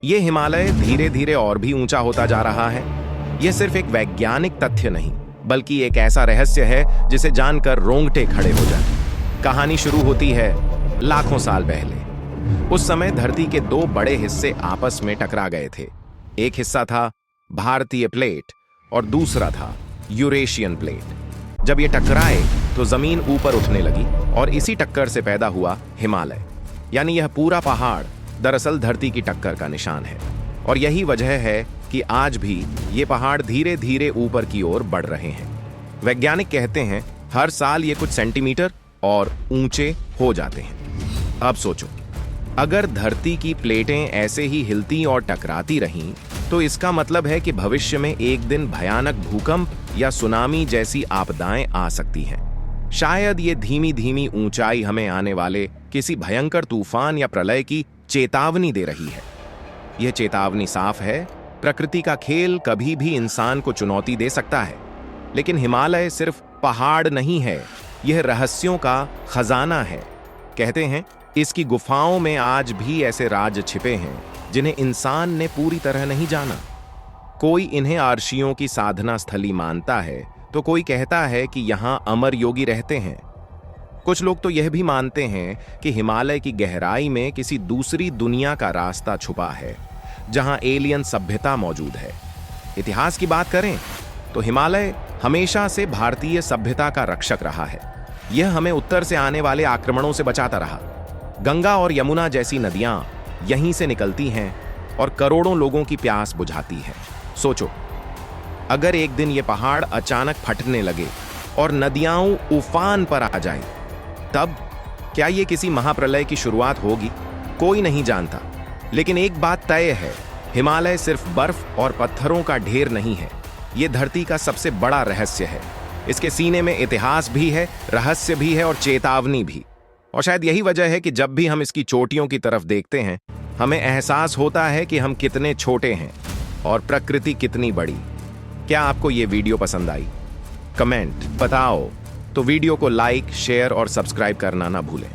ये हिमालय धीरे धीरे और भी ऊंचा होता जा रहा है। यह सिर्फ एक वैज्ञानिक तथ्य नहीं, बल्कि एक ऐसा रहस्य है जिसे जानकर रोंगटे खड़े हो जाए। कहानी शुरू होती है लाखों साल पहले। उस समय धरती के दो बड़े हिस्से आपस में टकरा गए थे। एक हिस्सा था भारतीय प्लेट और दूसरा था यूरेशियन प्लेट। जब ये टकराए तो जमीन ऊपर उठने लगी और इसी टक्कर से पैदा हुआ हिमालय। यानी यह पूरा पहाड़ दरअसल धरती की टक्कर का निशान है। और यही वजह है कि आज भी ये पहाड़ धीरे धीरे ऊपर की ओर बढ़ रहे हैं। वैज्ञानिक कहते हैं हर साल ये कुछ सेंटीमीटर और ऊंचे हो जाते हैं। अब सोचो, अगर धरती की प्लेटें ऐसे ही हिलती और टकराती रहीं तो इसका मतलब है कि भविष्य में एक दिन भयानक भूकंप या सुनामी जैसी आपदाएं आ सकती हैं। शायद ये धीमी धीमी ऊंचाई हमें आने वाले किसी भयंकर तूफान या प्रलय की चेतावनी दे रही है। यह चेतावनी साफ है, प्रकृति का खेल कभी भी इंसान को चुनौती दे सकता है। लेकिन हिमालय सिर्फ पहाड़ नहीं है, यह रहस्यों का खजाना है। कहते हैं इसकी गुफाओं में आज भी ऐसे राज छिपे हैं जिन्हें इंसान ने पूरी तरह नहीं जाना। कोई इन्हें आर्षियों की साधना स्थली मानता है तो कोई कहता है कि यहां अमर योगी रहते हैं। कुछ लोग तो यह भी मानते हैं कि हिमालय की गहराई में किसी दूसरी दुनिया का रास्ता छुपा है जहां एलियन सभ्यता मौजूद है। इतिहास की बात करें तो हिमालय हमेशा से भारतीय सभ्यता का रक्षक रहा है। यह हमें उत्तर से आने वाले आक्रमणों से बचाता रहा। गंगा और यमुना जैसी नदियां यहीं से निकलती हैं और करोड़ों लोगों की प्यास बुझाती हैं। सोचो, अगर एक दिन ये पहाड़ अचानक फटने लगे और नदियां उफान पर आ जाए, तब क्या ये किसी महाप्रलय की शुरुआत होगी? कोई नहीं जानता। लेकिन एक बात तय है, हिमालय सिर्फ बर्फ और पत्थरों का ढेर नहीं है, ये धरती का सबसे बड़ा रहस्य है। इसके सीने में इतिहास भी है, रहस्य भी है और चेतावनी भी। और शायद यही वजह है कि जब भी हम इसकी चोटियों की तरफ देखते हैं, हमें एहसास होता है कि हम कितने छोटे हैं और प्रकृति कितनी बड़ी। क्या आपको ये वीडियो पसंद आई? कमेंट बताओ। तो वीडियो को लाइक, शेयर और सब्सक्राइब करना ना भूलें।